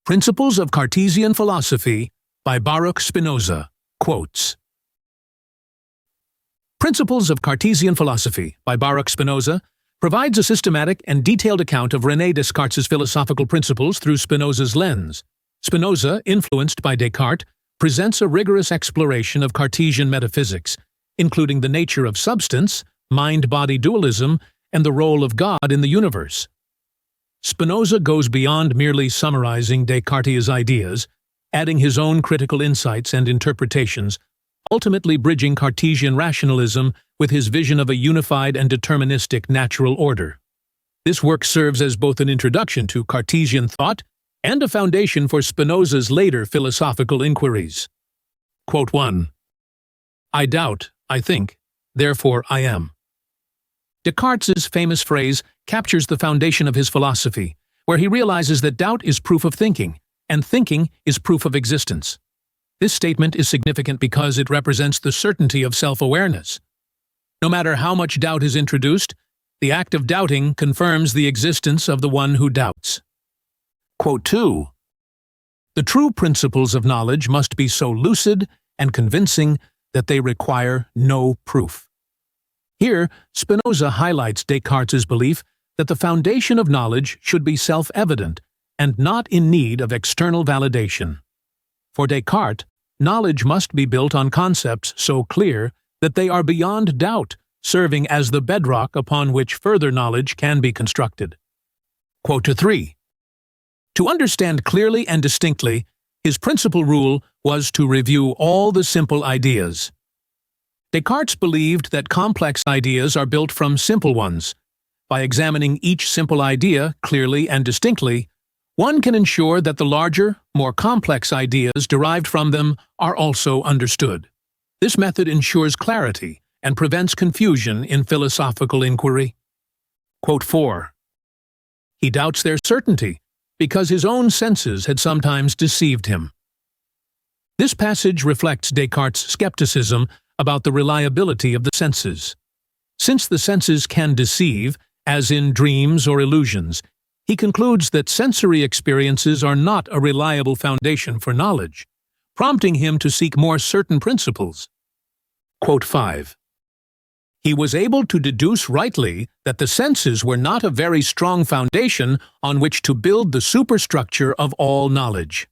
Principles of Cartesian Philosophy by Baruch Spinoza. Quotes. Principles of Cartesian Philosophy by Baruch Spinoza provides a systematic and detailed account of René Descartes' philosophical principles through Spinoza's lens. Spinoza, influenced by Descartes, presents a rigorous exploration of Cartesian metaphysics, including the nature of substance, mind-body dualism, and the role of God in the universe. Spinoza goes beyond merely summarizing Descartes' ideas, adding his own critical insights and interpretations, ultimately bridging Cartesian rationalism with his vision of a unified and deterministic natural order. This work serves as both an introduction to Cartesian thought and a foundation for Spinoza's later philosophical inquiries. Quote 1. I doubt, I think, therefore I am. Descartes' famous phrase captures the foundation of his philosophy, where he realizes that doubt is proof of thinking, and thinking is proof of existence. This statement is significant because it represents the certainty of self-awareness. No matter how much doubt is introduced, the act of doubting confirms the existence of the one who doubts. Quote 2. The true principles of knowledge must be so lucid and convincing that they require no proof. Here, Spinoza highlights Descartes' belief that the foundation of knowledge should be self-evident and not in need of external validation. For Descartes, knowledge must be built on concepts so clear that they are beyond doubt, serving as the bedrock upon which further knowledge can be constructed. Quote 3. To understand clearly and distinctly, his principal rule was to review all the simple ideas. Descartes believed that complex ideas are built from simple ones. By examining each simple idea clearly and distinctly, one can ensure that the larger, more complex ideas derived from them are also understood. This method ensures clarity and prevents confusion in philosophical inquiry. Quote 4. He doubts their certainty because his own senses had sometimes deceived him. This passage reflects Descartes' skepticism about the reliability of the senses. Since the senses can deceive, as in dreams or illusions, he concludes that sensory experiences are not a reliable foundation for knowledge, prompting him to seek more certain principles. Quote 5. He was able to deduce rightly that the senses were not a very strong foundation on which to build the superstructure of all knowledge.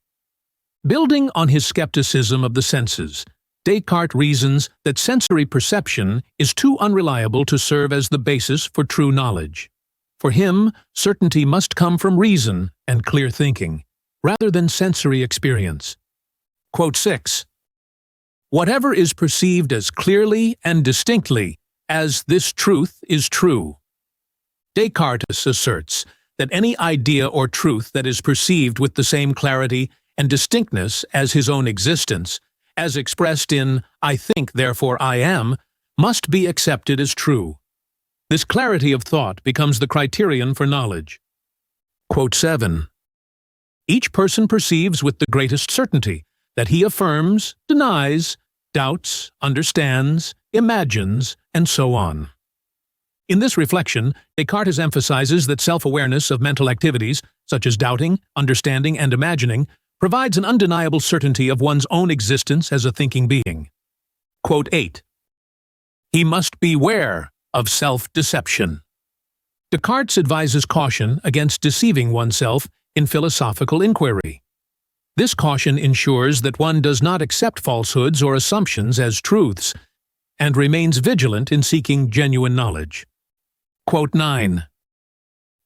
Building on his skepticism of the senses, Descartes reasons that sensory perception is too unreliable to serve as the basis for true knowledge. For him, certainty must come from reason and clear thinking, rather than sensory experience. Quote 6. Whatever is perceived as clearly and distinctly as this truth is true. Descartes asserts that any idea or truth that is perceived with the same clarity and distinctness as his own existence, as expressed in I think, therefore I am, must be accepted as true. This clarity of thought becomes the criterion for knowledge. Quote 7. Each person perceives with the greatest certainty that he affirms, denies, doubts, understands, imagines, and so on. In this reflection, Descartes emphasizes that self-awareness of mental activities, such as doubting, understanding, and imagining, provides an undeniable certainty of one's own existence as a thinking being. Quote 8. He must beware of self-deception. Descartes advises caution against deceiving oneself in philosophical inquiry. This caution ensures that one does not accept falsehoods or assumptions as truths, and remains vigilant in seeking genuine knowledge. Quote 9.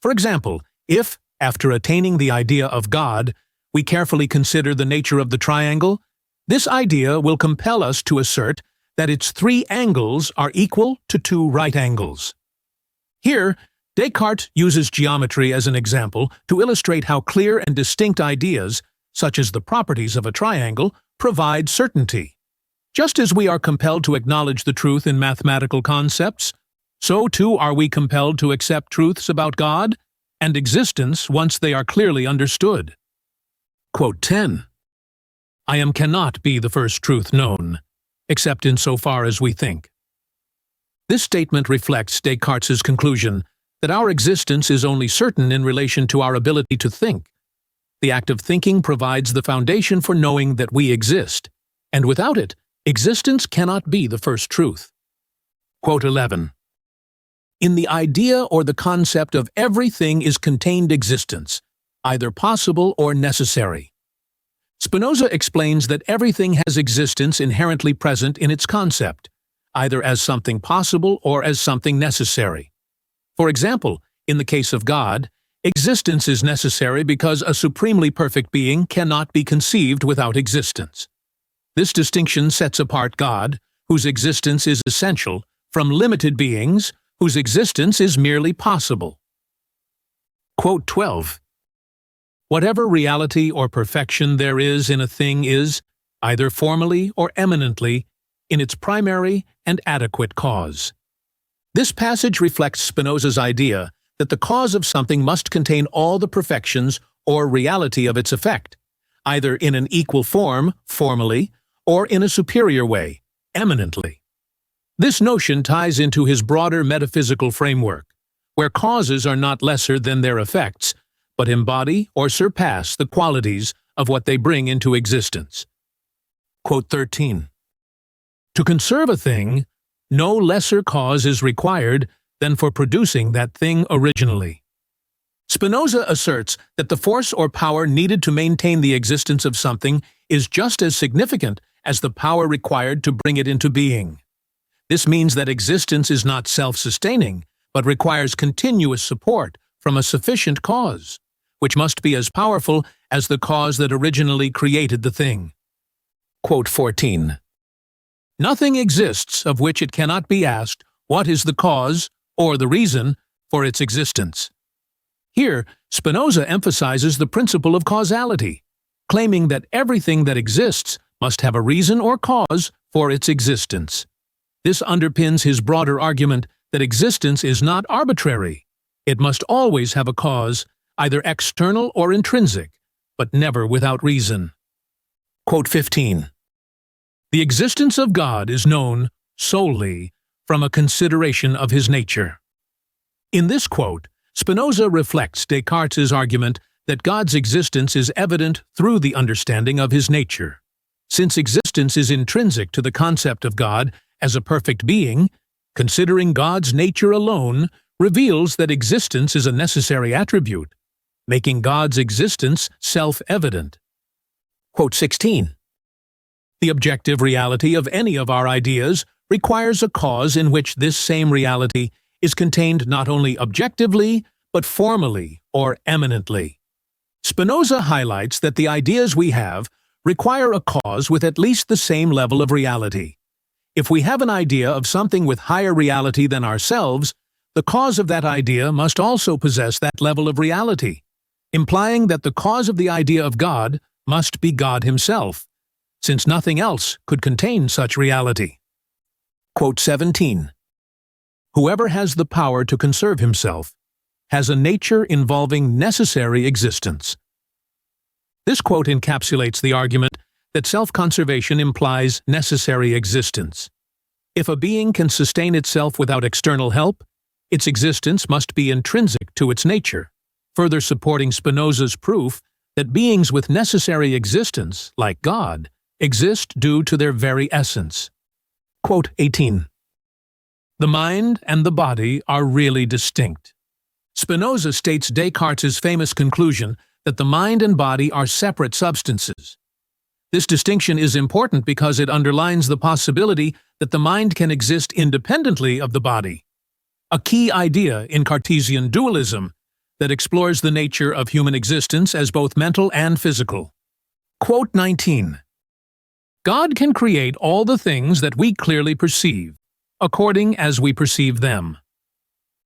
For example, if, after attaining the idea of God, we carefully consider the nature of the triangle, this idea will compel us to assert that its 3 angles are equal to 2 right angles. Here, Descartes uses geometry as an example to illustrate how clear and distinct ideas, such as the properties of a triangle, provide certainty. Just as we are compelled to acknowledge the truth in mathematical concepts, so too are we compelled to accept truths about God and existence once they are clearly understood. Quote 10. I am cannot be the first truth known, except in so far as we think. This statement reflects Descartes' conclusion that our existence is only certain in relation to our ability to think. The act of thinking provides the foundation for knowing that we exist, and without it, existence cannot be the first truth. Quote 11. In the idea or the concept of everything is contained existence, either possible or necessary. Spinoza explains that everything has existence inherently present in its concept, either as something possible or as something necessary. For example, in the case of God, existence is necessary because a supremely perfect being cannot be conceived without existence. This distinction sets apart God, whose existence is essential, from limited beings, whose existence is merely possible. Quote 12. Whatever reality or perfection there is in a thing is, either formally or eminently, in its primary and adequate cause. This passage reflects Spinoza's idea that the cause of something must contain all the perfections or reality of its effect, either in an equal form, formally, or in a superior way, eminently. This notion ties into his broader metaphysical framework, where causes are not lesser than their effects, but embody or surpass the qualities of what they bring into existence. Quote 13. To conserve a thing, no lesser cause is required than for producing that thing originally. Spinoza asserts that the force or power needed to maintain the existence of something is just as significant as the power required to bring it into being. This means that existence is not self-sustaining, but requires continuous support from a sufficient cause, which must be as powerful as the cause that originally created the thing. Quote 14. Nothing exists of which it cannot be asked what is the cause or the reason for its existence. Here, Spinoza emphasizes the principle of causality, claiming that everything that exists must have a reason or cause for its existence. This underpins his broader argument that existence is not arbitrary. It must always have a cause, either external or intrinsic, but never without reason. Quote 15. The existence of God is known solely from a consideration of his nature. In this quote, Spinoza reflects Descartes' argument that God's existence is evident through the understanding of his nature. Since existence is intrinsic to the concept of God as a perfect being, considering God's nature alone reveals that existence is a necessary attribute, making God's existence self-evident. Quote 16. The objective reality of any of our ideas requires a cause in which this same reality is contained not only objectively, but formally or eminently. Spinoza highlights that the ideas we have require a cause with at least the same level of reality. If we have an idea of something with higher reality than ourselves, the cause of that idea must also possess that level of reality, implying that the cause of the idea of God must be God himself, since nothing else could contain such reality. Quote 17. Whoever has the power to conserve himself has a nature involving necessary existence. This quote encapsulates the argument that self-conservation implies necessary existence. If a being can sustain itself without external help, its existence must be intrinsic to its nature, further supporting Spinoza's proof that beings with necessary existence, like God, exist due to their very essence. Quote 18. The mind and the body are really distinct. Spinoza states Descartes' famous conclusion that the mind and body are separate substances. This distinction is important because it underlines the possibility that the mind can exist independently of the body, a key idea in Cartesian dualism that explores the nature of human existence as both mental and physical. Quote 19. God can create all the things that we clearly perceive, according as we perceive them.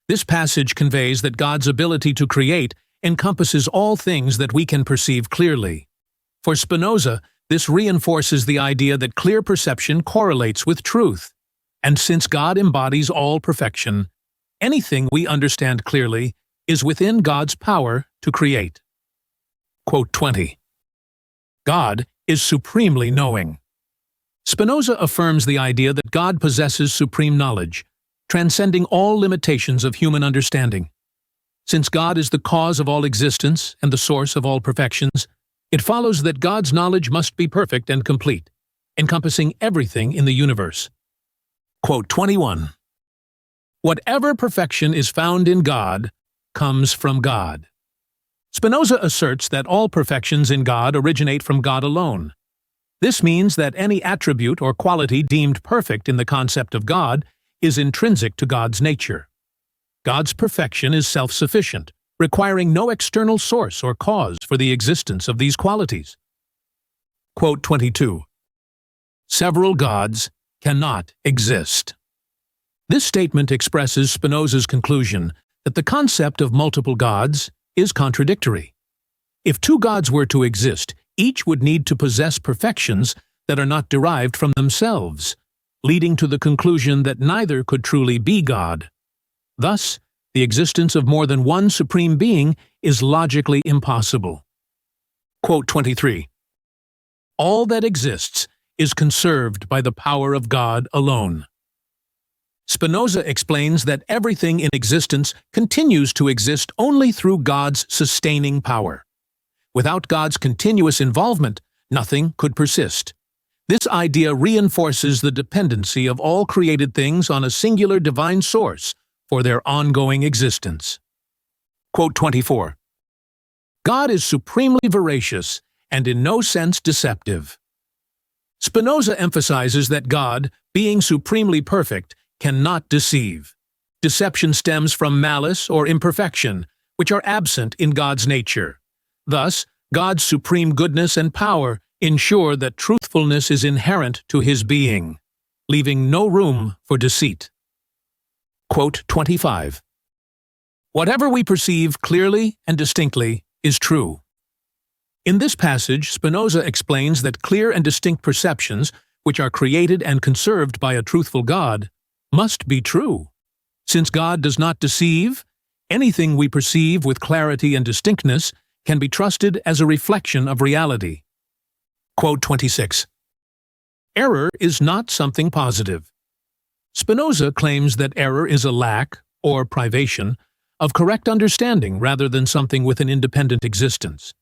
This passage conveys that God's ability to create encompasses all things that we can perceive clearly. For Spinoza, this reinforces the idea that clear perception correlates with truth, and since God embodies all perfection, anything we understand clearly is within God's power to create. Quote 20. God is supremely knowing. Spinoza affirms the idea that God possesses supreme knowledge, transcending all limitations of human understanding. Since God is the cause of all existence and the source of all perfections, it follows that God's knowledge must be perfect and complete, encompassing everything in the universe. Quote 21. Whatever perfection is found in God comes from God. Spinoza asserts that all perfections in God originate from God alone. This means that any attribute or quality deemed perfect in the concept of God is intrinsic to God's nature. God's perfection is self-sufficient, requiring no external source or cause for the existence of these qualities. Quote 22. Several gods cannot exist. This statement expresses Spinoza's conclusion that the concept of multiple gods is contradictory. If two gods were to exist, each would need to possess perfections that are not derived from themselves, leading to the conclusion that neither could truly be God. Thus, the existence of more than one supreme being is logically impossible. Quote 23. All that exists is conserved by the power of God alone. Spinoza explains that everything in existence continues to exist only through God's sustaining power. Without God's continuous involvement, nothing could persist. This idea reinforces the dependency of all created things on a singular divine source for their ongoing existence. Quote 24. God is supremely veracious and in no sense deceptive. Spinoza emphasizes that God, being supremely perfect, cannot deceive. Deception stems from malice or imperfection, which are absent in God's nature. Thus, God's supreme goodness and power ensure that truthfulness is inherent to his being, leaving no room for deceit. Quote 25. Whatever we perceive clearly and distinctly is true. In this passage, Spinoza explains that clear and distinct perceptions, which are created and conserved by a truthful God, must be true. Since God does not deceive, anything we perceive with clarity and distinctness can be trusted as a reflection of reality. Quote 26. Error is not something positive. Spinoza claims that error is a lack, or privation, of correct understanding rather than something with an independent existence.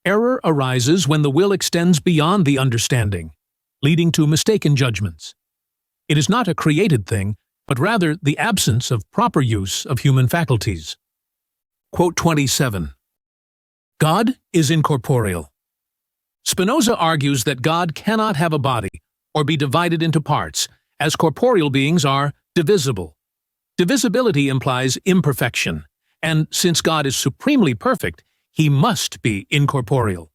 Error arises when the will extends beyond the understanding, leading to mistaken judgments. It is not a created thing, but rather the absence of proper use of human faculties. Quote 27. God is incorporeal. Spinoza argues that God cannot have a body or be divided into parts, as corporeal beings are divisible. Divisibility implies imperfection, and since God is supremely perfect, he must be incorporeal.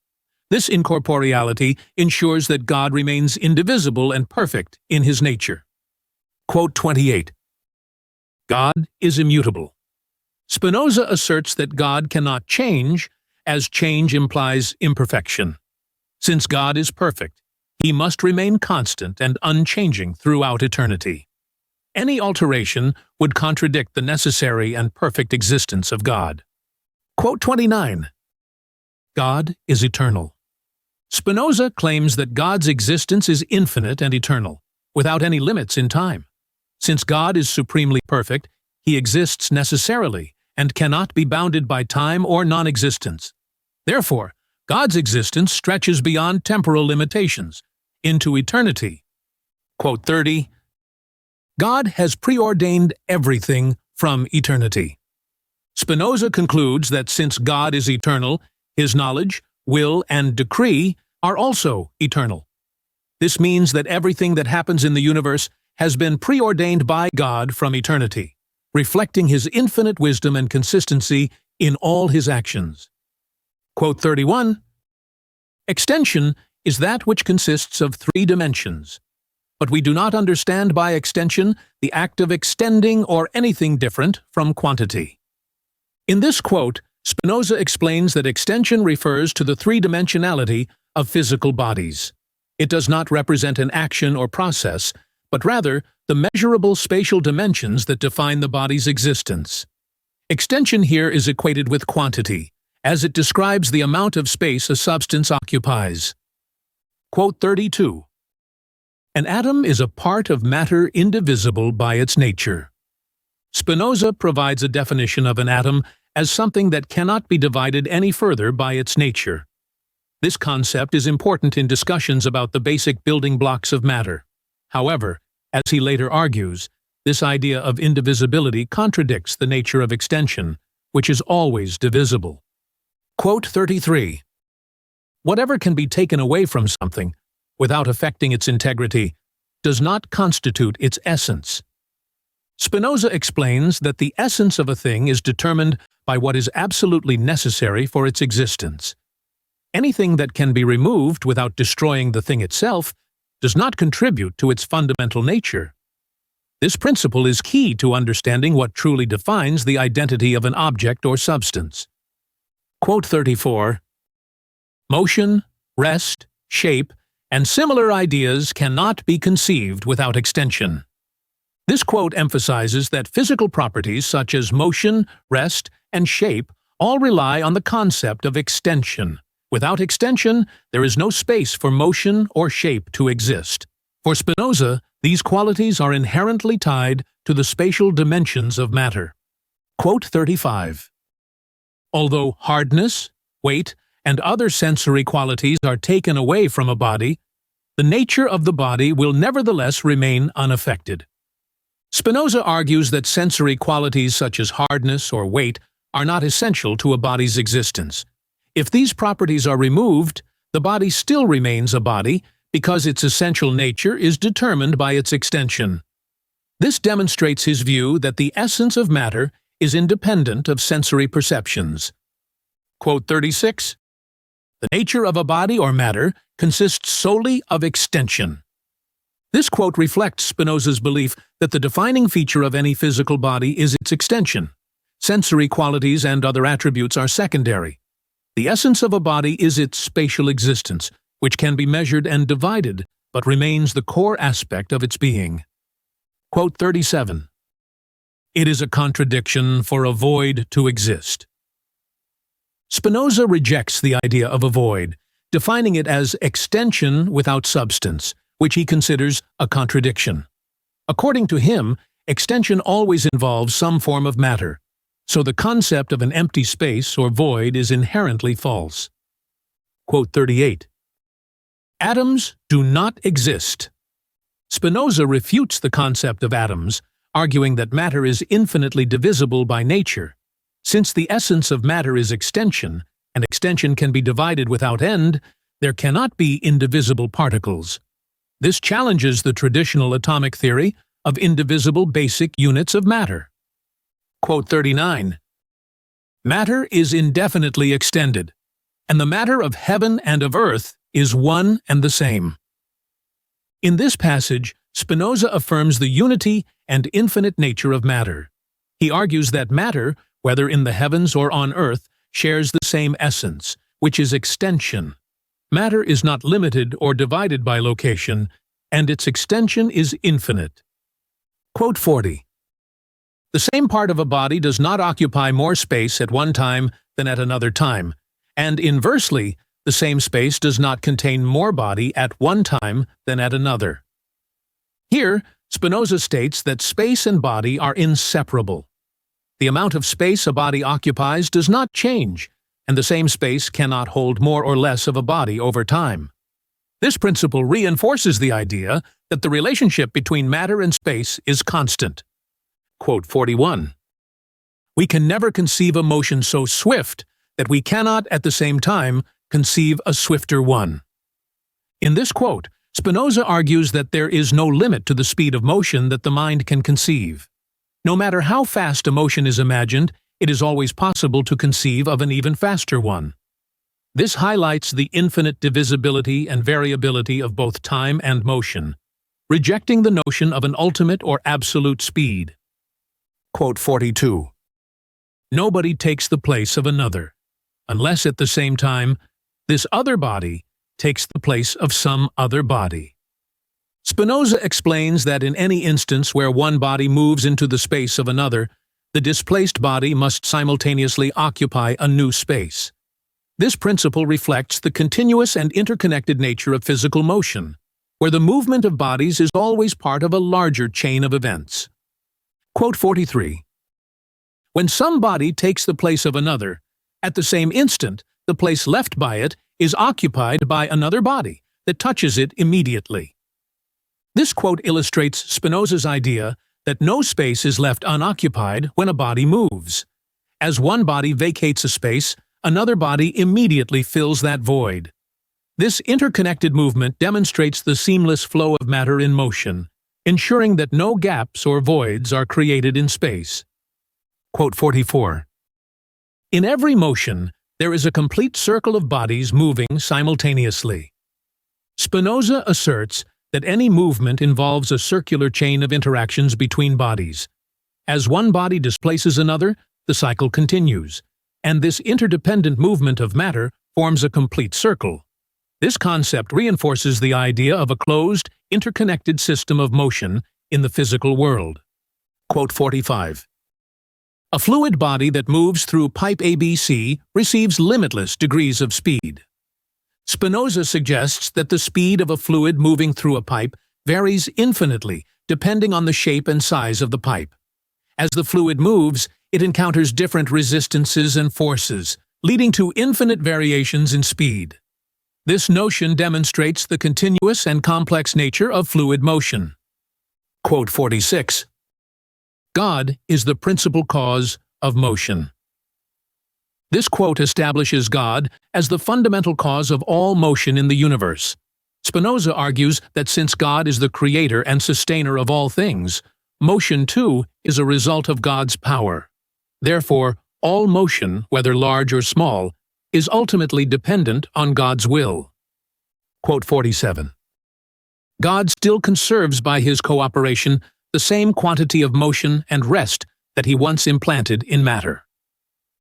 This incorporeality ensures that God remains indivisible and perfect in his nature. Quote 28. God is immutable. Spinoza asserts that God cannot change, as change implies imperfection. Since God is perfect, he must remain constant and unchanging throughout eternity. Any alteration would contradict the necessary and perfect existence of God. Quote 29. God is eternal. Spinoza claims that God's existence is infinite and eternal, without any limits in time. Since God is supremely perfect, he exists necessarily and cannot be bounded by time or non-existence. Therefore, God's existence stretches beyond temporal limitations, into eternity. Quote 30. God has preordained everything from eternity. Spinoza concludes that since God is eternal, his knowledge, will, and decree are also eternal. This means that everything that happens in the universe has been preordained by God from eternity, reflecting his infinite wisdom and consistency in all his actions. Quote 31. Extension is that which consists of three dimensions, but we do not understand by extension the act of extending or anything different from quantity. In this quote, Spinoza explains that extension refers to the three-dimensionality of physical bodies. It does not represent an action or process, but rather the measurable spatial dimensions that define the body's existence. Extension here is equated with quantity, as it describes the amount of space a substance occupies. Quote 32. An atom is a part of matter indivisible by its nature. Spinoza provides a definition of an atom as something that cannot be divided any further by its nature. This concept is important in discussions about the basic building blocks of matter. However, as he later argues, this idea of indivisibility contradicts the nature of extension, which is always divisible. Quote 33. Whatever can be taken away from something, without affecting its integrity, does not constitute its essence. Spinoza explains that the essence of a thing is determined by what is absolutely necessary for its existence. Anything that can be removed without destroying the thing itself does not contribute to its fundamental nature. This principle is key to understanding what truly defines the identity of an object or substance. Quote 34. Motion, rest, shape, and similar ideas cannot be conceived without extension. This quote emphasizes that physical properties such as motion, rest, and shape all rely on the concept of extension. Without extension, there is no space for motion or shape to exist. For Spinoza, these qualities are inherently tied to the spatial dimensions of matter. Quote 35. Although hardness, weight, and other sensory qualities are taken away from a body, the nature of the body will nevertheless remain unaffected. Spinoza argues that sensory qualities such as hardness or weight are not essential to a body's existence. If these properties are removed, the body still remains a body because its essential nature is determined by its extension. This demonstrates his view that the essence of matter is independent of sensory perceptions. Quote 36. The nature of a body or matter consists solely of extension. This quote reflects Spinoza's belief that the defining feature of any physical body is its extension. Sensory qualities and other attributes are secondary. The essence of a body is its spatial existence, which can be measured and divided, but remains the core aspect of its being. Quote 37. It is a contradiction for a void to exist. Spinoza rejects the idea of a void, defining it as extension without substance, which he considers a contradiction. According to him, extension always involves some form of matter, so the concept of an empty space or void is inherently false. Quote 38. Atoms do not exist. Spinoza refutes the concept of atoms, arguing that matter is infinitely divisible by nature. Since the essence of matter is extension, and extension can be divided without end, there cannot be indivisible particles. This challenges the traditional atomic theory of indivisible basic units of matter. Quote 39. Matter is indefinitely extended, and the matter of heaven and of earth is one and the same. In this passage, Spinoza affirms the unity and infinite nature of matter. He argues that matter, whether in the heavens or on earth, shares the same essence, which is extension. Matter is not limited or divided by location, and its extension is infinite. Quote 40. The same part of a body does not occupy more space at one time than at another time, and inversely, the same space does not contain more body at one time than at another. Here, Spinoza states that space and body are inseparable. The amount of space a body occupies does not change, and the same space cannot hold more or less of a body over time. This principle reinforces the idea that the relationship between matter and space is constant. Quote 41. We can never conceive a motion so swift that we cannot at the same time conceive a swifter one. In this quote, Spinoza argues that there is no limit to the speed of motion that the mind can conceive. No matter how fast a motion is imagined, it is always possible to conceive of an even faster one. This highlights the infinite divisibility and variability of both time and motion, rejecting the notion of an ultimate or absolute speed. Quote 42. Nobody takes the place of another, unless at the same time, this other body takes the place of some other body. Spinoza explains that in any instance where one body moves into the space of another, the displaced body must simultaneously occupy a new space. This principle reflects the continuous and interconnected nature of physical motion, where the movement of bodies is always part of a larger chain of events. Quote 43. When some body takes the place of another, at the same instant, the place left by it is occupied by another body that touches it immediately. This quote illustrates Spinoza's idea that no space is left unoccupied when a body moves. As one body vacates a space, another body immediately fills that void. This interconnected movement demonstrates the seamless flow of matter in motion, ensuring that no gaps or voids are created in space. Quote 44. In every motion, there is a complete circle of bodies moving simultaneously. Spinoza asserts that any movement involves a circular chain of interactions between bodies. As one body displaces another, the cycle continues, and this interdependent movement of matter forms a complete circle. This concept reinforces the idea of a closed, interconnected system of motion in the physical world. Quote 45. A fluid body that moves through pipe ABC receives limitless degrees of speed. Spinoza suggests that the speed of a fluid moving through a pipe varies infinitely depending on the shape and size of the pipe. As the fluid moves, it encounters different resistances and forces, leading to infinite variations in speed. This notion demonstrates the continuous and complex nature of fluid motion. Quote 46. God is the principal cause of motion. This quote establishes God as the fundamental cause of all motion in the universe. Spinoza argues that since God is the creator and sustainer of all things, motion too is a result of God's power. Therefore, all motion, whether large or small, is ultimately dependent on God's will. Quote 47. God still conserves by his cooperation the same quantity of motion and rest that he once implanted in matter.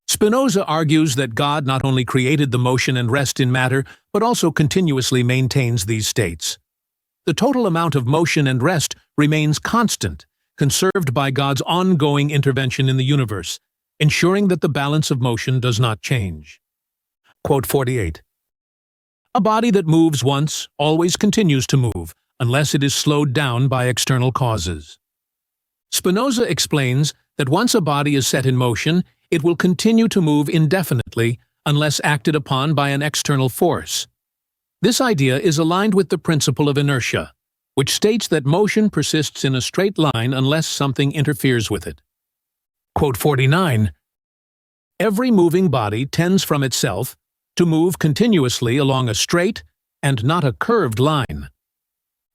Spinoza argues that God not only created the motion and rest in matter, but also continuously maintains these states. The total amount of motion and rest remains constant, conserved by God's ongoing intervention in the universe, ensuring that the balance of motion does not change. Quote 48. A body that moves once always continues to move, unless it is slowed down by external causes. Spinoza explains that once a body is set in motion, it will continue to move indefinitely unless acted upon by an external force. This idea is aligned with the principle of inertia, which states that motion persists in a straight line unless something interferes with it. Quote 49. Every moving body tends from itself to move continuously along a straight and not a curved line.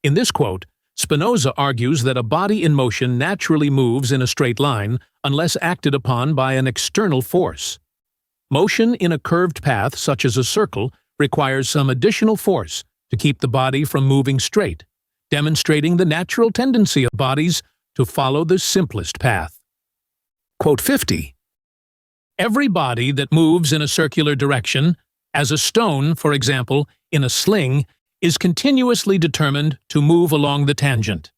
In this quote, Spinoza argues that a body in motion naturally moves in a straight line unless acted upon by an external force. Motion in a curved path, such as a circle, requires some additional force to keep the body from moving straight, demonstrating the natural tendency of bodies to follow the simplest path. Quote 50. Every body that moves in a circular direction, as a stone, for example, in a sling, is continuously determined to move along the tangent.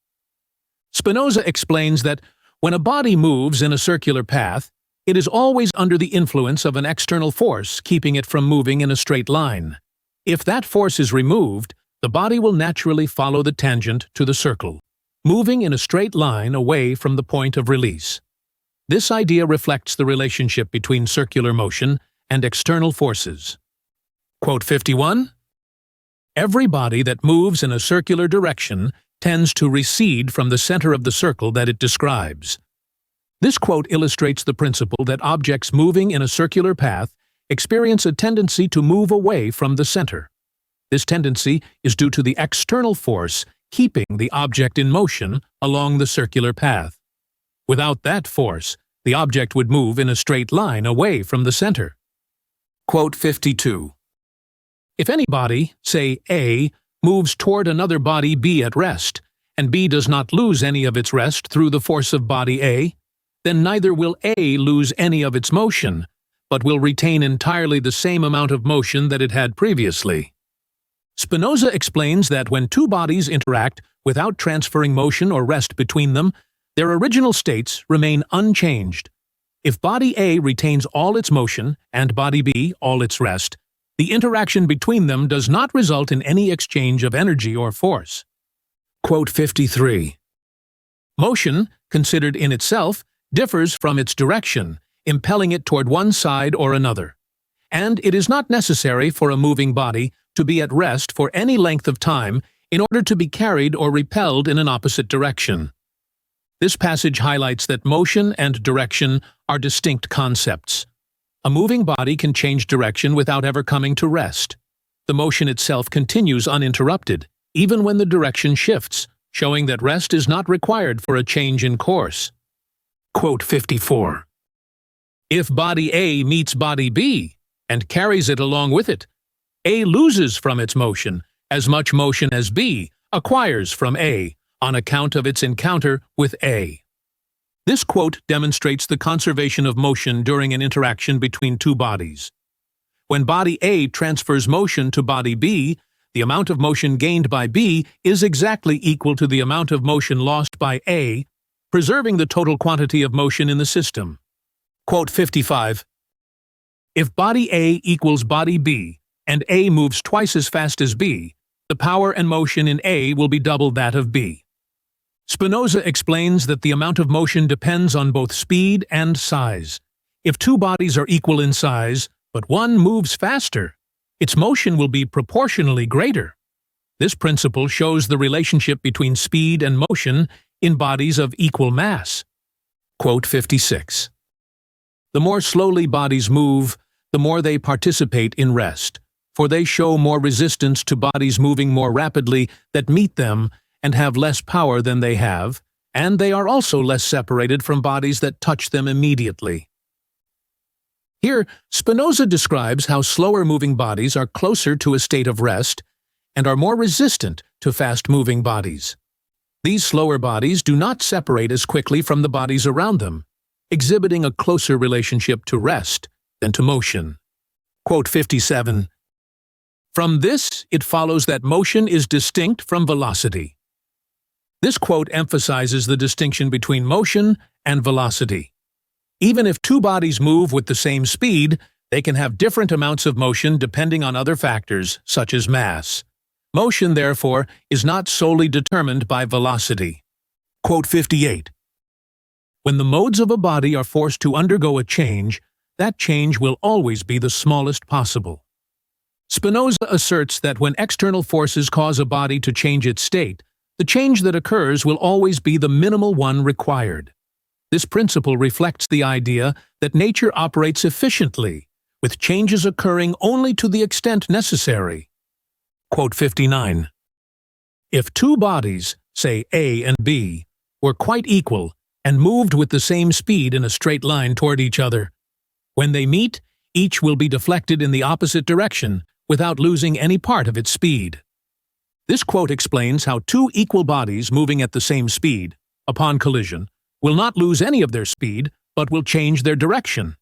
Spinoza explains that when a body moves in a circular path, it is always under the influence of an external force keeping it from moving in a straight line. If that force is removed, the body will naturally follow the tangent to the circle, moving in a straight line away from the point of release. This idea reflects the relationship between circular motion and external forces. Quote 51. Every body that moves in a circular direction tends to recede from the center of the circle that it describes. This quote illustrates the principle that objects moving in a circular path experience a tendency to move away from the center. This tendency is due to the external force keeping the object in motion along the circular path. Without that force, the object would move in a straight line away from the center. Quote 52. If any body, say A, moves toward another body B at rest, and B does not lose any of its rest through the force of body A, then neither will A lose any of its motion, but will retain entirely the same amount of motion that it had previously. Spinoza explains that when two bodies interact without transferring motion or rest between them, their original states remain unchanged. If body A retains all its motion and body B all its rest, the interaction between them does not result in any exchange of energy or force. Quote 53. Motion, considered in itself, differs from its direction, impelling it toward one side or another. And it is not necessary for a moving body to be at rest for any length of time in order to be carried or repelled in an opposite direction. This passage highlights that motion and direction are distinct concepts. A moving body can change direction without ever coming to rest. The motion itself continues uninterrupted, even when the direction shifts, showing that rest is not required for a change in course. Quote 54. If body A meets body B and carries it along with it, A loses from its motion as much motion as B acquires from A on account of its encounter with A. This quote demonstrates the conservation of motion during an interaction between two bodies. When body A transfers motion to body B, the amount of motion gained by B is exactly equal to the amount of motion lost by A, preserving the total quantity of motion in the system. Quote 55. If body A equals body B, and A moves twice as fast as B, the power and motion in A will be double that of B. Spinoza explains that the amount of motion depends on both speed and size. If two bodies are equal in size, but one moves faster, its motion will be proportionally greater. This principle shows the relationship between speed and motion in bodies of equal mass. Quote 56. The more slowly bodies move, the more they participate in rest, for they show more resistance to bodies moving more rapidly that meet them and have less power than they have, and they are also less separated from bodies that touch them immediately. Here, Spinoza describes how slower-moving bodies are closer to a state of rest and are more resistant to fast-moving bodies. These slower bodies do not separate as quickly from the bodies around them, exhibiting a closer relationship to rest than to motion. Quote 57. From this, it follows that motion is distinct from velocity. This quote emphasizes the distinction between motion and velocity. Even if two bodies move with the same speed, they can have different amounts of motion depending on other factors, such as mass. Motion, therefore, is not solely determined by velocity. Quote 58. When the modes of a body are forced to undergo a change, that change will always be the smallest possible. Spinoza asserts that when external forces cause a body to change its state, the change that occurs will always be the minimal one required. This principle reflects the idea that nature operates efficiently, with changes occurring only to the extent necessary. Quote 59. If two bodies, say A and B, were quite equal and moved with the same speed in a straight line toward each other, when they meet, each will be deflected in the opposite direction without losing any part of its speed. This quote explains how two equal bodies moving at the same speed, upon collision, will not lose any of their speed, but will change their direction.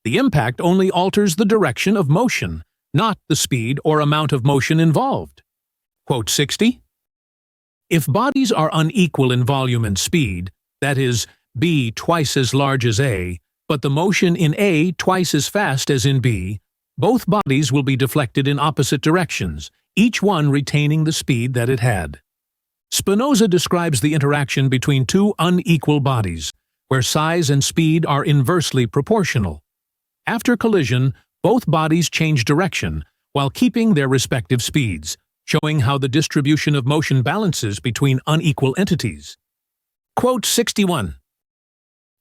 The impact only alters the direction of motion, not the speed or amount of motion involved. Quote 60. If bodies are unequal in volume and speed, that is, B twice as large as A, but the motion in A twice as fast as in B, both bodies will be deflected in opposite directions, each one retaining the speed that it had. Spinoza describes the interaction between two unequal bodies, where size and speed are inversely proportional. After collision, both bodies change direction while keeping their respective speeds, showing how the distribution of motion balances between unequal entities. Quote 61.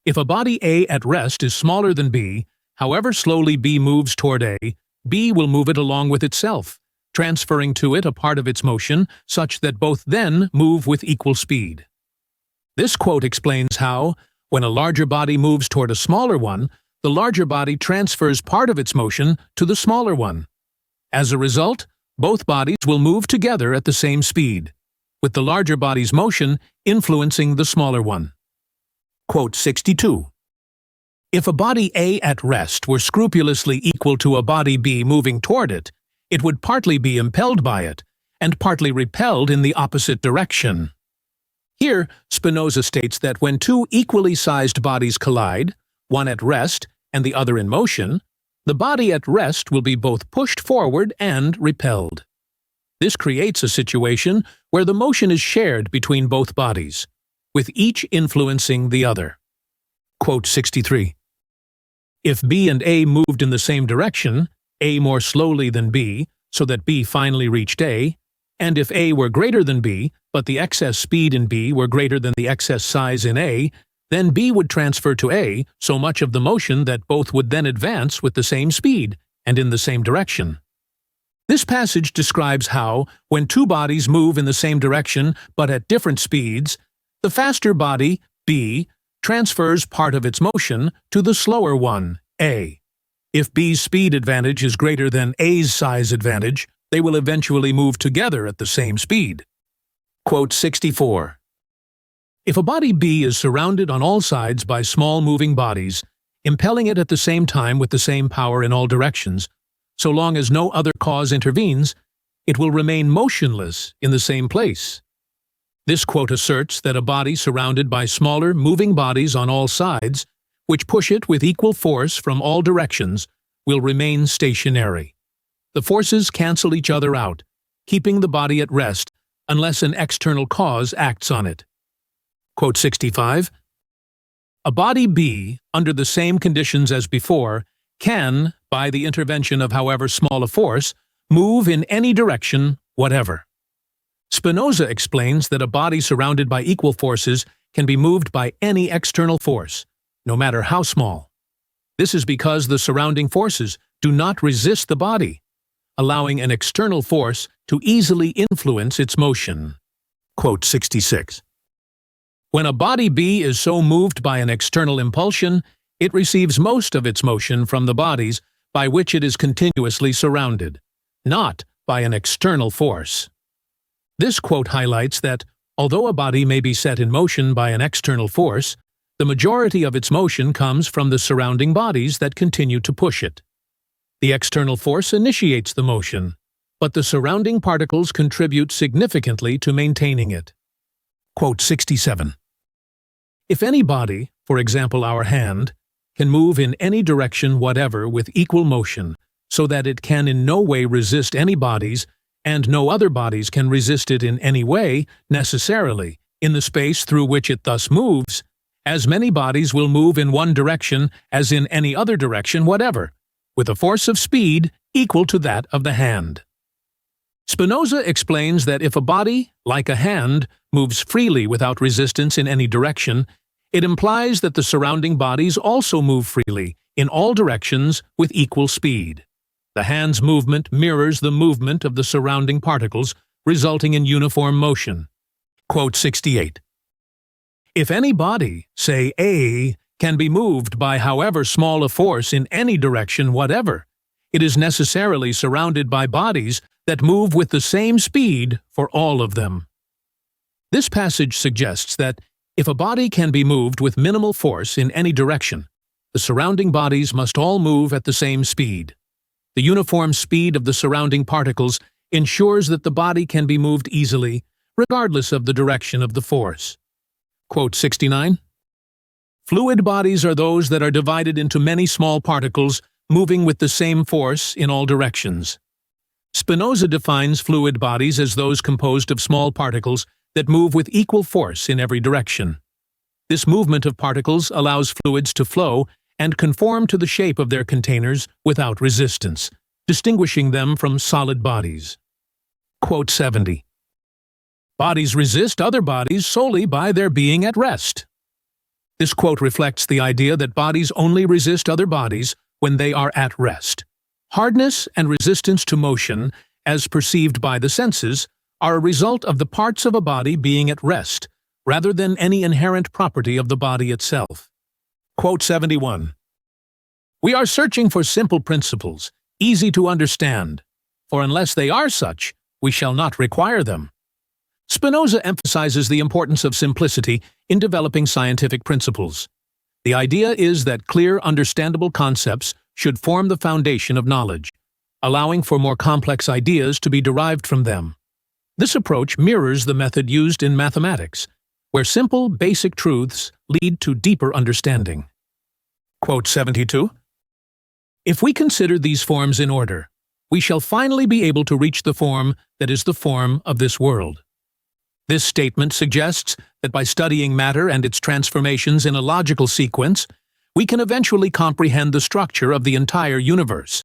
If a body A at rest is smaller than B, however slowly B moves toward A, B will move it along with itself, transferring to it a part of its motion such that both then move with equal speed. This quote explains how, when a larger body moves toward a smaller one, the larger body transfers part of its motion to the smaller one. As a result, both bodies will move together at the same speed, with the larger body's motion influencing the smaller one. Quote 62. If a body A at rest were scrupulously equal to a body B moving toward it, it would partly be impelled by it, and partly repelled in the opposite direction. Here, Spinoza states that when two equally sized bodies collide, one at rest and the other in motion, the body at rest will be both pushed forward and repelled. This creates a situation where the motion is shared between both bodies. with each influencing the other. Quote 63. If B and A moved in the same direction, A more slowly than B, so that B finally reached A, and if A were greater than B, but the excess speed in B were greater than the excess size in A, then B would transfer to A so much of the motion that both would then advance with the same speed and in the same direction. This passage describes how, when two bodies move in the same direction but at different speeds, the faster body, B, transfers part of its motion to the slower one, A. If B's speed advantage is greater than A's size advantage, they will eventually move together at the same speed. Quote 64. If a body B is surrounded on all sides by small moving bodies, impelling it at the same time with the same power in all directions, so long as no other cause intervenes, it will remain motionless in the same place. This quote asserts that a body surrounded by smaller, moving bodies on all sides, which push it with equal force from all directions, will remain stationary. The forces cancel each other out, keeping the body at rest unless an external cause acts on it. Quote 65. A body B, under the same conditions as before, can, by the intervention of however small a force, move in any direction whatever. Spinoza explains that a body surrounded by equal forces can be moved by any external force, no matter how small. This is because the surrounding forces do not resist the body, allowing an external force to easily influence its motion. Quote 66. When a body B is so moved by an external impulsion, it receives most of its motion from the bodies by which it is continuously surrounded, not by an external force. This quote highlights that, although a body may be set in motion by an external force, the majority of its motion comes from the surrounding bodies that continue to push it. The external force initiates the motion, but the surrounding particles contribute significantly to maintaining it. Quote 67. If any body, for example our hand, can move in any direction whatever with equal motion, so that it can in no way resist any bodies, and no other bodies can resist it in any way, necessarily, in the space through which it thus moves, as many bodies will move in one direction as in any other direction whatever, with a force of speed equal to that of the hand. Spinoza explains that if a body, like a hand, moves freely without resistance in any direction, it implies that the surrounding bodies also move freely, in all directions, with equal speed. The hand's movement mirrors the movement of the surrounding particles, resulting in uniform motion. Quote 68. If any body, say A, can be moved by however small a force in any direction whatever, it is necessarily surrounded by bodies that move with the same speed for all of them. This passage suggests that if a body can be moved with minimal force in any direction, the surrounding bodies must all move at the same speed. The uniform speed of the surrounding particles ensures that the body can be moved easily, regardless of the direction of the force. Quote 69. Fluid bodies are those that are divided into many small particles moving with the same force in all directions. Spinoza defines fluid bodies as those composed of small particles that move with equal force in every direction. This movement of particles allows fluids to flow and conform to the shape of their containers without resistance, distinguishing them from solid bodies. Quote 70. Bodies resist other bodies solely by their being at rest. This quote reflects the idea that bodies only resist other bodies when they are at rest. Hardness and resistance to motion, as perceived by the senses, are a result of the parts of a body being at rest, rather than any inherent property of the body itself. Quote 71. We are searching for simple principles, easy to understand, for unless they are such, we shall not require them. Spinoza emphasizes the importance of simplicity in developing scientific principles. The idea is that clear, understandable concepts should form the foundation of knowledge, allowing for more complex ideas to be derived from them. This approach mirrors the method used in mathematics, where simple, basic truths lead to deeper understanding. Quote 72. If we consider these forms in order, we shall finally be able to reach the form that is the form of this world. This statement suggests that by studying matter and its transformations in a logical sequence, we can eventually comprehend the structure of the entire universe.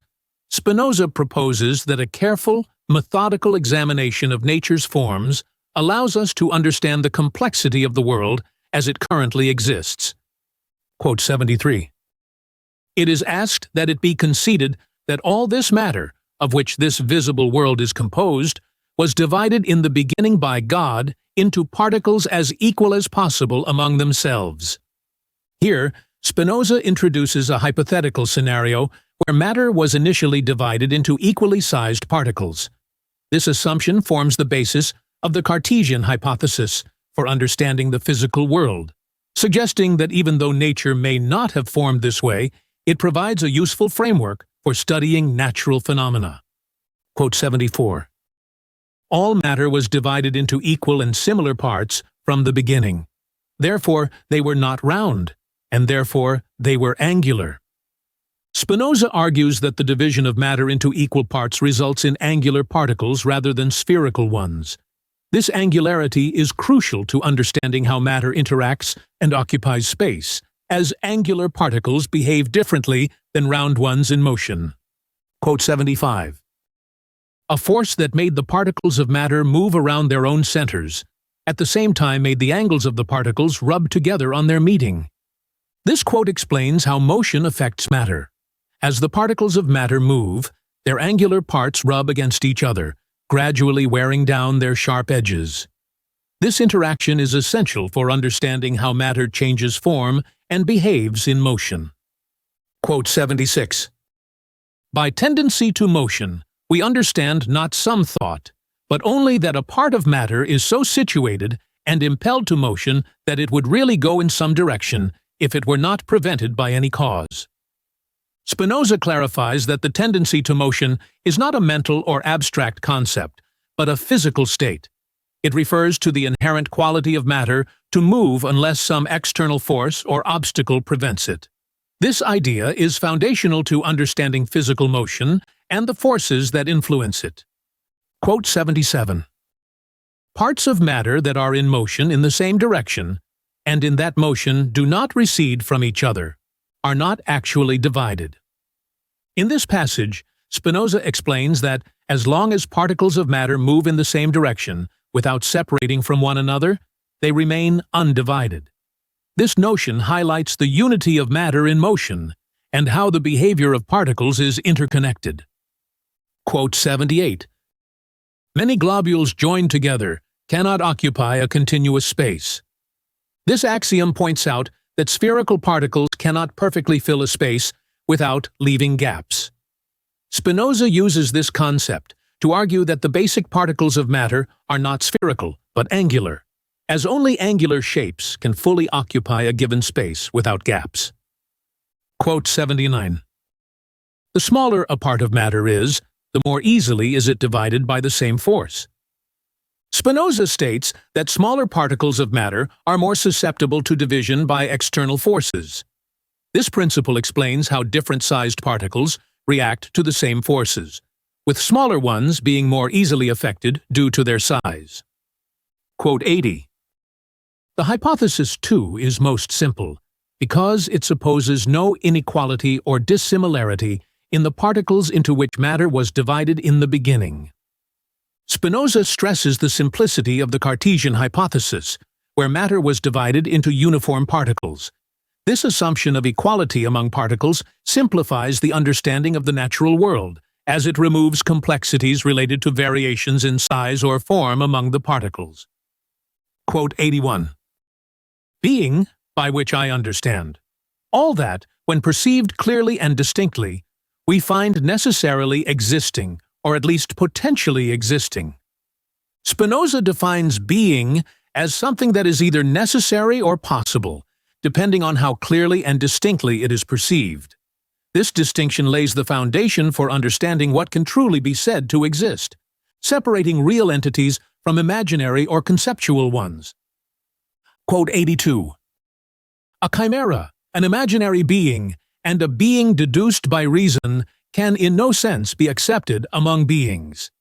Spinoza proposes that a careful, methodical examination of nature's forms allows us to understand the complexity of the world as it currently exists. Quote 73. It is asked that it be conceded that all this matter, of which this visible world is composed, was divided in the beginning by God into particles as equal as possible among themselves. Here, Spinoza introduces a hypothetical scenario where matter was initially divided into equally sized particles. This assumption forms the basis of the Cartesian hypothesis for understanding the physical world, suggesting that even though nature may not have formed this way, it provides a useful framework for studying natural phenomena. Quote 74. All matter was divided into equal and similar parts from the beginning. Therefore, they were not round, and therefore they were angular. Spinoza argues that the division of matter into equal parts results in angular particles rather than spherical ones. This angularity is crucial to understanding how matter interacts and occupies space, as angular particles behave differently than round ones in motion. Quote 75. A force that made the particles of matter move around their own centers, at the same time made the angles of the particles rub together on their meeting. This quote explains how motion affects matter. As the particles of matter move, their angular parts rub against each other, gradually wearing down their sharp edges. This interaction is essential for understanding how matter changes form and behaves in motion. Quote 76. By tendency to motion, we understand not some thought, but only that a part of matter is so situated and impelled to motion that it would really go in some direction if it were not prevented by any cause. Spinoza clarifies that the tendency to motion is not a mental or abstract concept, but a physical state. It refers to the inherent quality of matter to move unless some external force or obstacle prevents it. This idea is foundational to understanding physical motion and the forces that influence it. Quote 77. Parts of matter that are in motion in the same direction, and in that motion do not recede from each other, are not actually divided. In this passage, Spinoza explains that as long as particles of matter move in the same direction without separating from one another, they remain undivided. This notion highlights the unity of matter in motion and how the behavior of particles is interconnected. Quote 78. Many globules joined together cannot occupy a continuous space. This axiom points out that spherical particles cannot perfectly fill a space without leaving gaps. Spinoza uses this concept to argue that the basic particles of matter are not spherical, but angular, as only angular shapes can fully occupy a given space without gaps. Quote 79. The smaller a part of matter is, the more easily is it divided by the same force. Spinoza states that smaller particles of matter are more susceptible to division by external forces. This principle explains how different-sized particles react to the same forces, with smaller ones being more easily affected due to their size. Quote 80. The hypothesis, too, is most simple, because it supposes no inequality or dissimilarity in the particles into which matter was divided in the beginning. Spinoza stresses the simplicity of the Cartesian hypothesis, where matter was divided into uniform particles. This assumption of equality among particles simplifies the understanding of the natural world, as it removes complexities related to variations in size or form among the particles. Quote 81. Being, by which I understand, all that, when perceived clearly and distinctly, we find necessarily existing, or at least potentially existing. Spinoza defines being as something that is either necessary or possible, depending on how clearly and distinctly it is perceived. This distinction lays the foundation for understanding what can truly be said to exist, separating real entities from imaginary or conceptual ones. Quote 82. A chimera, an imaginary being, and a being deduced by reason can in no sense be accepted among beings.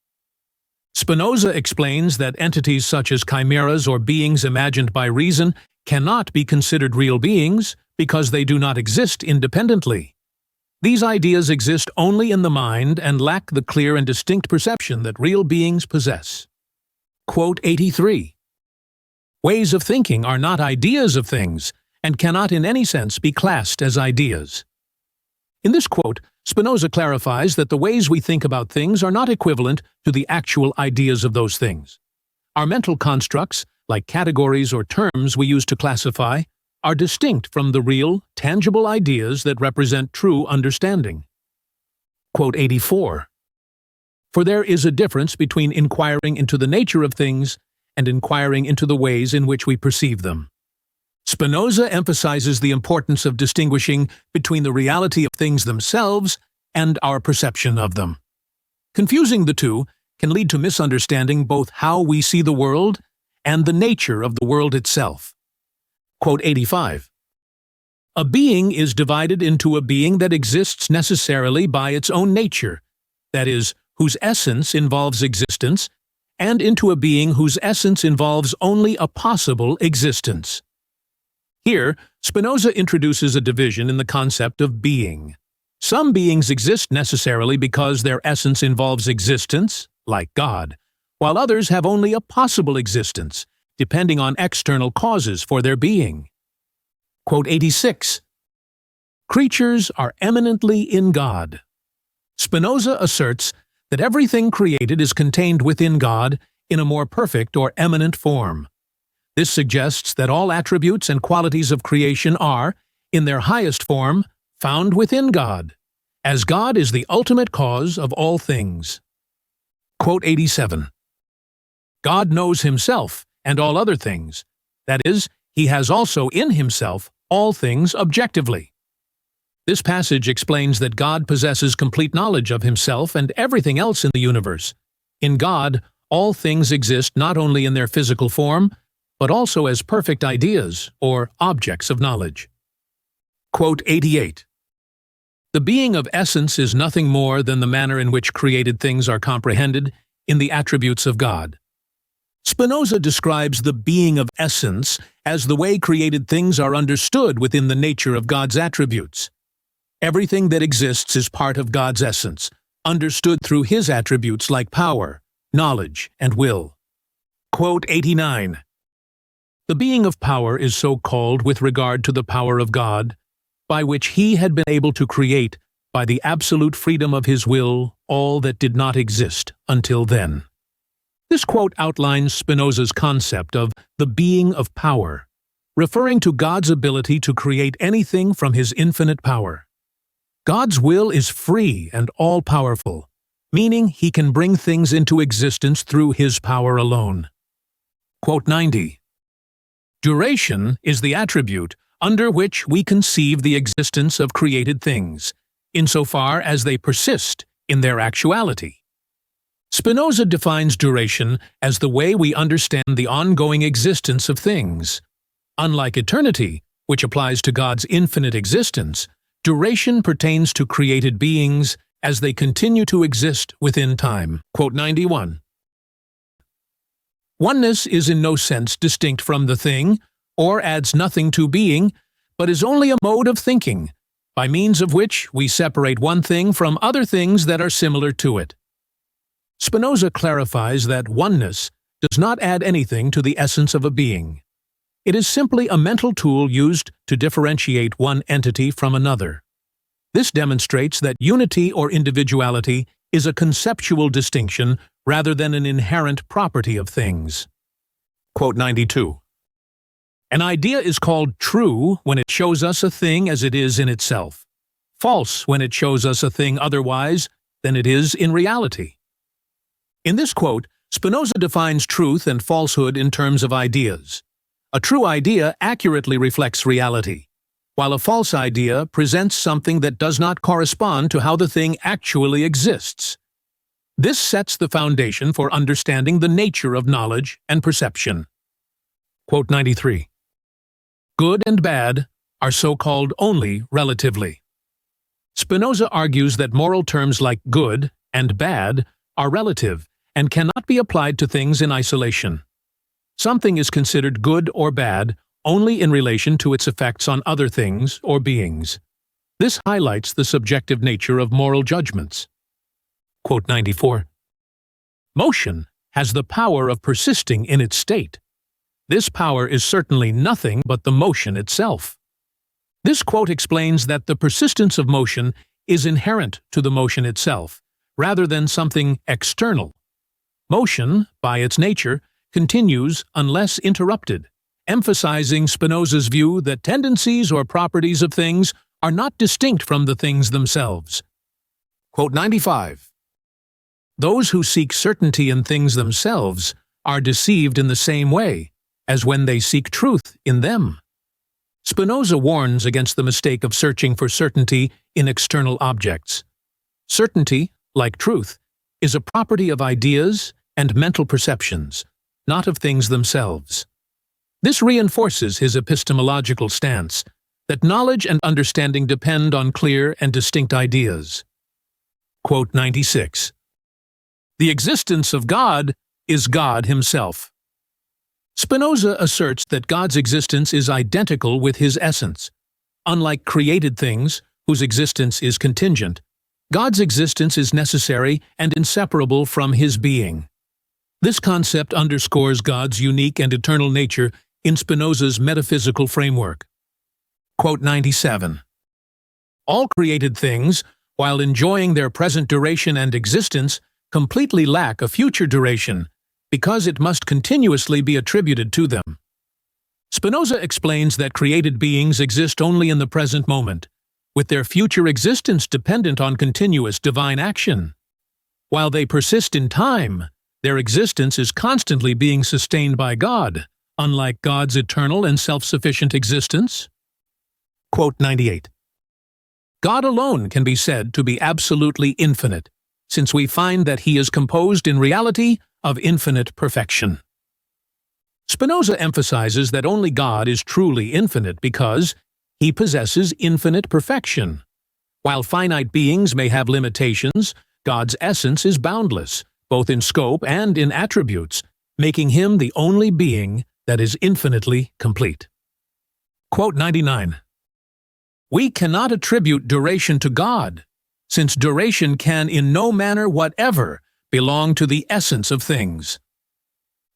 Spinoza explains that entities such as chimeras or beings imagined by reason cannot be considered real beings because they do not exist independently. These ideas exist only in the mind and lack the clear and distinct perception that real beings possess. Quote 83. Ways of thinking are not ideas of things and cannot in any sense be classed as ideas. In this quote, Spinoza clarifies that the ways we think about things are not equivalent to the actual ideas of those things. Our mental constructs, like categories or terms we use to classify, are distinct from the real, tangible ideas that represent true understanding. Quote 84. For there is a difference between inquiring into the nature of things and inquiring into the ways in which we perceive them. Spinoza emphasizes the importance of distinguishing between the reality of things themselves and our perception of them. Confusing the two can lead to misunderstanding both how we see the world and the nature of the world itself. Quote 85. A being is divided into a being that exists necessarily by its own nature, that is, whose essence involves existence, and into a being whose essence involves only a possible existence. Here, Spinoza introduces a division in the concept of being. Some beings exist necessarily because their essence involves existence, like God, while others have only a possible existence, depending on external causes for their being. Quote 86. Creatures are eminently in God. Spinoza asserts that everything created is contained within God in a more perfect or eminent form. This suggests that all attributes and qualities of creation are, in their highest form, found within God, as God is the ultimate cause of all things. Quote 87. God knows himself and all other things. That is, he has also in himself all things objectively. This passage explains that God possesses complete knowledge of himself and everything else in the universe. In God, all things exist not only in their physical form, but also as perfect ideas or objects of knowledge. Quote 88. The being of essence is nothing more than the manner in which created things are comprehended in the attributes of God. Spinoza describes the being of essence as the way created things are understood within the nature of God's attributes. Everything that exists is part of God's essence, understood through his attributes like power, knowledge, and will. Quote 89. The being of power is so called with regard to the power of God, by which he had been able to create, by the absolute freedom of his will, all that did not exist until then. This quote outlines Spinoza's concept of the being of power, referring to God's ability to create anything from his infinite power. God's will is free and all-powerful, meaning he can bring things into existence through his power alone. Quote 90. Duration is the attribute under which we conceive the existence of created things, insofar as they persist in their actuality. Spinoza defines duration as the way we understand the ongoing existence of things. Unlike eternity, which applies to God's infinite existence, duration pertains to created beings as they continue to exist within time. Quote 91. Oneness is in no sense distinct from the thing, or adds nothing to being, but is only a mode of thinking, by means of which we separate one thing from other things that are similar to it. Spinoza clarifies that oneness does not add anything to the essence of a being. It is simply a mental tool used to differentiate one entity from another. This demonstrates that unity or individuality is a conceptual distinction rather than an inherent property of things. Quote 92. An idea is called true when it shows us a thing as it is in itself, false when it shows us a thing otherwise than it is in reality. In this quote, Spinoza defines truth and falsehood in terms of ideas. A true idea accurately reflects reality, while a false idea presents something that does not correspond to how the thing actually exists. This sets the foundation for understanding the nature of knowledge and perception. Quote 93. Good and bad are so called only relatively. Spinoza argues that moral terms like good and bad are relative and cannot be applied to things in isolation. Something is considered good or bad only in relation to its effects on other things or beings. This highlights the subjective nature of moral judgments. Quote 94. Motion has the power of persisting in its state. This power is certainly nothing but the motion itself. This quote explains that the persistence of motion is inherent to the motion itself, rather than something external. Motion, by its nature, continues unless interrupted, emphasizing Spinoza's view that tendencies or properties of things are not distinct from the things themselves. Quote 95. Those who seek certainty in things themselves are deceived in the same way as when they seek truth in them. Spinoza warns against the mistake of searching for certainty in external objects. Certainty, like truth, is a property of ideas and mental perceptions, not of things themselves. This reinforces his epistemological stance that knowledge and understanding depend on clear and distinct ideas. Quote 96. The existence of God is God himself. Spinoza asserts that God's existence is identical with his essence. Unlike created things, whose existence is contingent, God's existence is necessary and inseparable from his being. This concept underscores God's unique and eternal nature in Spinoza's metaphysical framework. Quote 97. All created things, while enjoying their present duration and existence, completely lack a future duration, because it must continuously be attributed to them. Spinoza explains that created beings exist only in the present moment, with their future existence dependent on continuous divine action. While they persist in time, their existence is constantly being sustained by God, unlike God's eternal and self-sufficient existence. Quote 98. God alone can be said to be absolutely infinite, since we find that he is composed in reality of infinite perfection. Spinoza emphasizes that only God is truly infinite because he possesses infinite perfection. While finite beings may have limitations, God's essence is boundless, both in scope and in attributes, making him the only being that is infinitely complete. Quote 99. We cannot attribute duration to God, since duration can in no manner whatever belong to the essence of things.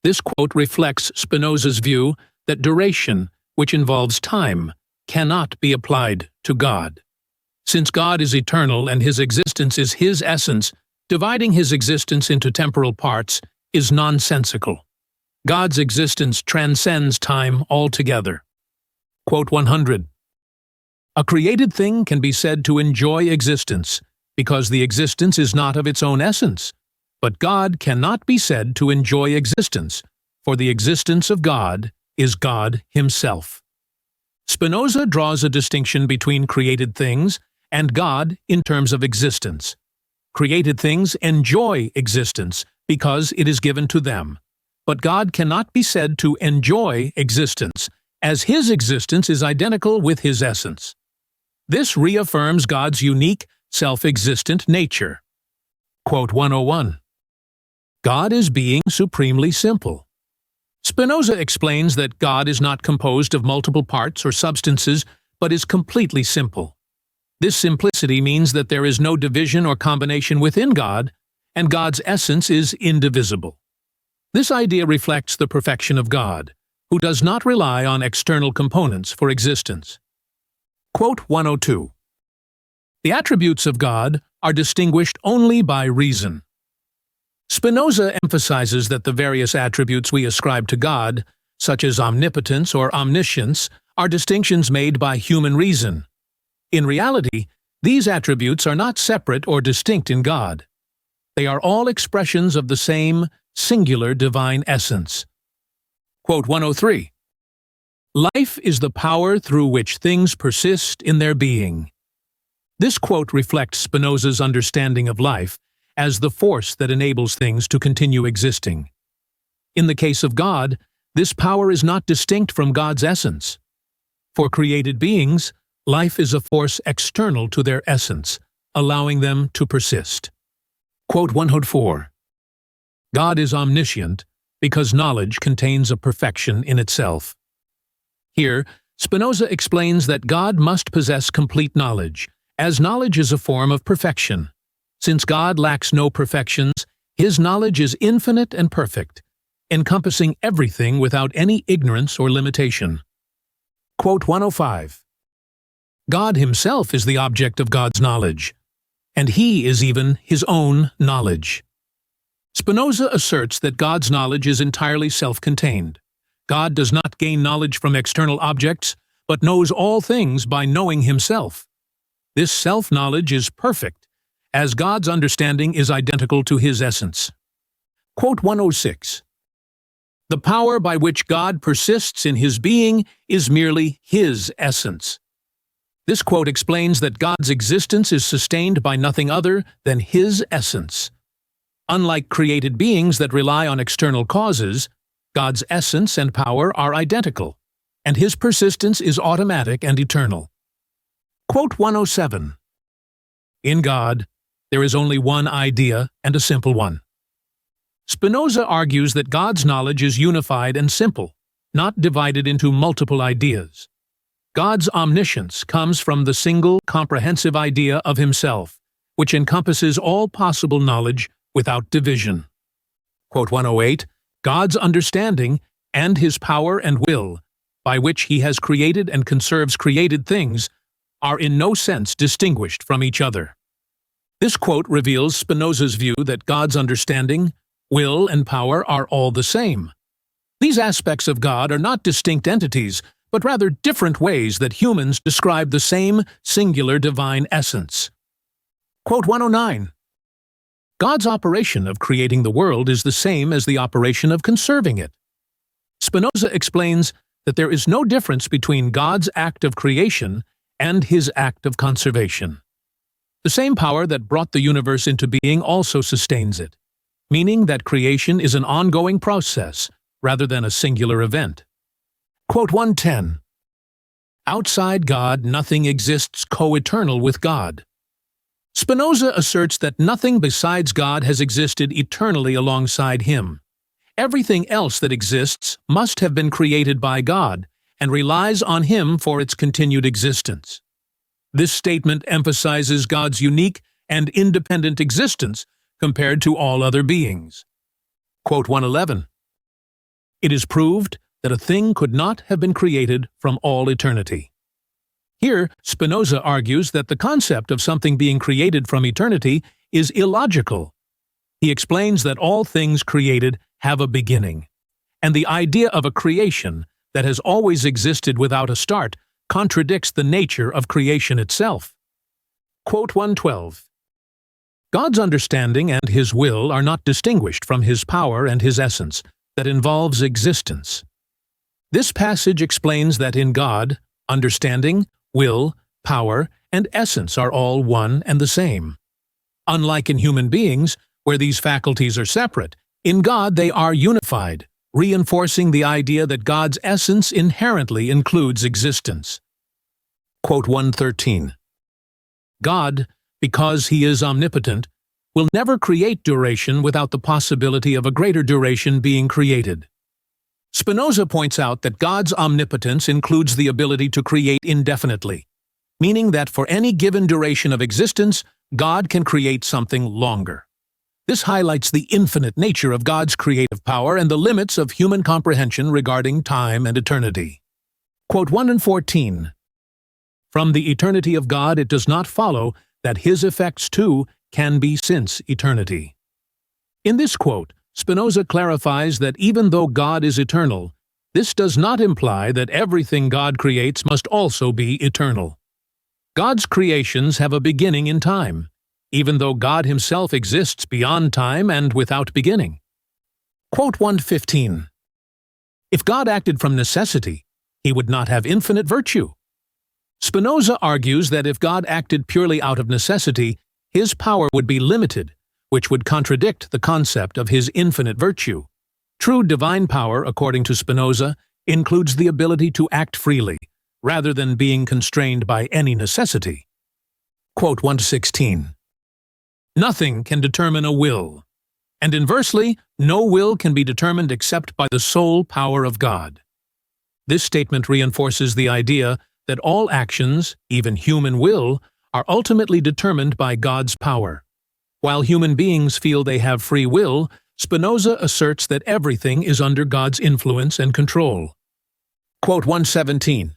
This quote reflects Spinoza's view that duration, which involves time, cannot be applied to God. Since God is eternal and his existence is his essence, dividing his existence into temporal parts is nonsensical. God's existence transcends time altogether. Quote 100. A created thing can be said to enjoy existence, because the existence is not of its own essence. But God cannot be said to enjoy existence, for the existence of God is God himself. Spinoza draws a distinction between created things and God in terms of existence. Created things enjoy existence because it is given to them, but God cannot be said to enjoy existence, as his existence is identical with his essence. This reaffirms God's unique, self-existent nature. Quote 101. God is being supremely simple. Spinoza explains that God is not composed of multiple parts or substances, but is completely simple. This simplicity means that there is no division or combination within God, and God's essence is indivisible. This idea reflects the perfection of God, who does not rely on external components for existence. Quote 102. The attributes of God are distinguished only by reason. Spinoza emphasizes that the various attributes we ascribe to God, such as omnipotence or omniscience, are distinctions made by human reason. In reality, these attributes are not separate or distinct in God. They are all expressions of the same singular divine essence. Quote 103. Life is the power through which things persist in their being. This quote reflects Spinoza's understanding of life as the force that enables things to continue existing. In the case of God, this power is not distinct from God's essence. For created beings, life is a force external to their essence, allowing them to persist. Quote 104. God is omniscient because knowledge contains a perfection in itself. Here, Spinoza explains that God must possess complete knowledge, as knowledge is a form of perfection. Since God lacks no perfections, his knowledge is infinite and perfect, encompassing everything without any ignorance or limitation. Quote 105. God himself is the object of God's knowledge, and he is even his own knowledge. Spinoza asserts that God's knowledge is entirely self-contained. God does not gain knowledge from external objects, but knows all things by knowing himself. This self-knowledge is perfect, as God's understanding is identical to his essence. Quote 106. The power by which God persists in his being is merely his essence. This quote explains that God's existence is sustained by nothing other than his essence. Unlike created beings that rely on external causes, God's essence and power are identical, and his persistence is automatic and eternal. Quote 107. In God, there is only one idea and a simple one. Spinoza argues that God's knowledge is unified and simple, not divided into multiple ideas. God's omniscience comes from the single, comprehensive idea of himself, which encompasses all possible knowledge without division. Quote 108. God's understanding and his power and will, by which he has created and conserves created things, are in no sense distinguished from each other. This quote reveals Spinoza's view that God's understanding, will, and power are all the same. These aspects of God are not distinct entities, but rather different ways that humans describe the same singular divine essence. Quote 109. God's operation of creating the world is the same as the operation of conserving it. Spinoza explains that there is no difference between God's act of creation and his act of conservation. The same power that brought the universe into being also sustains it, meaning that creation is an ongoing process rather than a singular event. Quote 110. Outside God, nothing exists co-eternal with God. Spinoza asserts that nothing besides God has existed eternally alongside him. Everything else that exists must have been created by God and relies on him for its continued existence. This statement emphasizes God's unique and independent existence compared to all other beings. Quote 111. It is proved that a thing could not have been created from all eternity. Here, Spinoza argues that the concept of something being created from eternity is illogical. He explains that all things created have a beginning, and the idea of a creation that has always existed without a start contradicts the nature of creation itself. Quote 112. God's understanding and his will are not distinguished from his power and his essence that involves existence. This passage explains that in God, understanding, will, power, and essence are all one and the same. Unlike in human beings, where these faculties are separate, in God they are unified, reinforcing the idea that God's essence inherently includes existence. Quote 113. God, because he is omnipotent, will never create duration without the possibility of a greater duration being created. Spinoza points out that God's omnipotence includes the ability to create indefinitely, meaning that for any given duration of existence, God can create something longer. This highlights the infinite nature of God's creative power and the limits of human comprehension regarding time and eternity. Quote 114. From the eternity of God it does not follow that his effects too can be since eternity. In this quote, Spinoza clarifies that even though God is eternal, this does not imply that everything God creates must also be eternal. God's creations have a beginning in time, even though God himself exists beyond time and without beginning. Quote 115. If God acted from necessity, he would not have infinite virtue. Spinoza argues that if God acted purely out of necessity, his power would be limited, which would contradict the concept of his infinite virtue. True divine power, according to Spinoza, includes the ability to act freely, rather than being constrained by any necessity. Quote 116. Nothing can determine a will, And inversely, no will can be determined except by the sole power of God. This statement reinforces the idea that all actions, even human will, are ultimately determined by God's power. While human beings feel they have free will, Spinoza asserts that everything is under God's influence and control. Quote 117.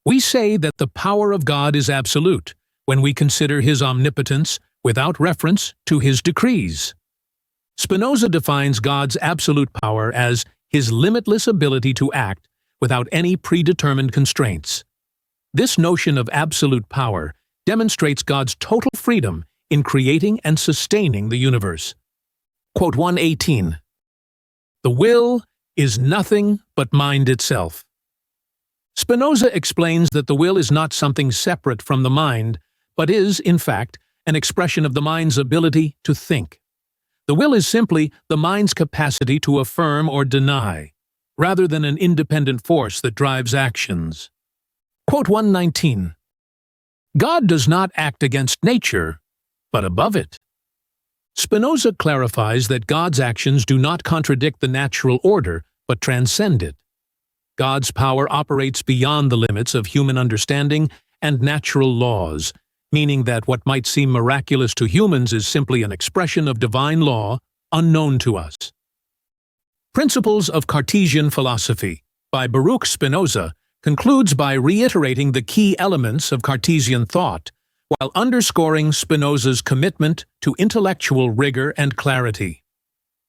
We say that the power of God is absolute when we consider his omnipotence without reference to his decrees. Spinoza defines God's absolute power as his limitless ability to act without any predetermined constraints. This notion of absolute power demonstrates God's total freedom in creating and sustaining the universe. Quote 118. The will is nothing but mind itself. Spinoza explains that the will is not something separate from the mind, but is, in fact, an expression of the mind's ability to think. The will is simply the mind's capacity to affirm or deny, rather than an independent force that drives actions. Quote 119. God does not act against nature, but above it. Spinoza clarifies that God's actions do not contradict the natural order, but transcend it. God's power operates beyond the limits of human understanding and natural laws, meaning that what might seem miraculous to humans is simply an expression of divine law unknown to us. Principles of Cartesian Philosophy by Baruch Spinoza concludes by reiterating the key elements of Cartesian thought, while underscoring Spinoza's commitment to intellectual rigor and clarity.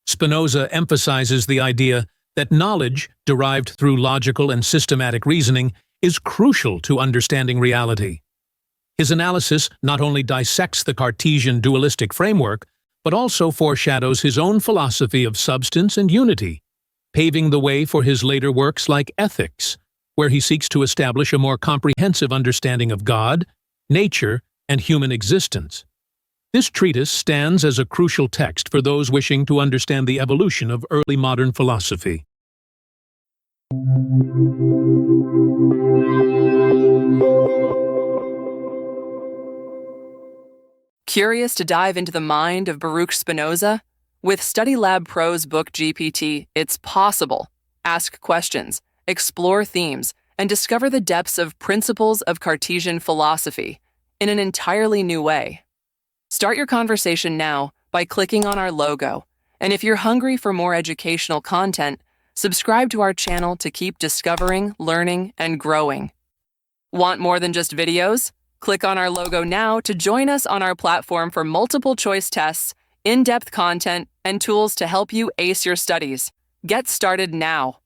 Spinoza emphasizes the idea that knowledge, derived through logical and systematic reasoning, is crucial to understanding reality. His analysis not only dissects the Cartesian dualistic framework, but also foreshadows his own philosophy of substance and unity, paving the way for his later works like Ethics, where he seeks to establish a more comprehensive understanding of God, nature, and human existence. This treatise stands as a crucial text for those wishing to understand the evolution of early modern philosophy. Curious to dive into the mind of Baruch Spinoza? With StudyLab Pro's book GPT, it's possible. Ask questions, explore themes, and discover the depths of Principles of Cartesian Philosophy in an entirely new way. Start your conversation now by clicking on our logo. And if you're hungry for more educational content, subscribe to our channel to keep discovering, learning, and growing. Want more than just videos? Click on our logo now to join us on our platform for multiple choice tests, in-depth content, and tools to help you ace your studies. Get started now.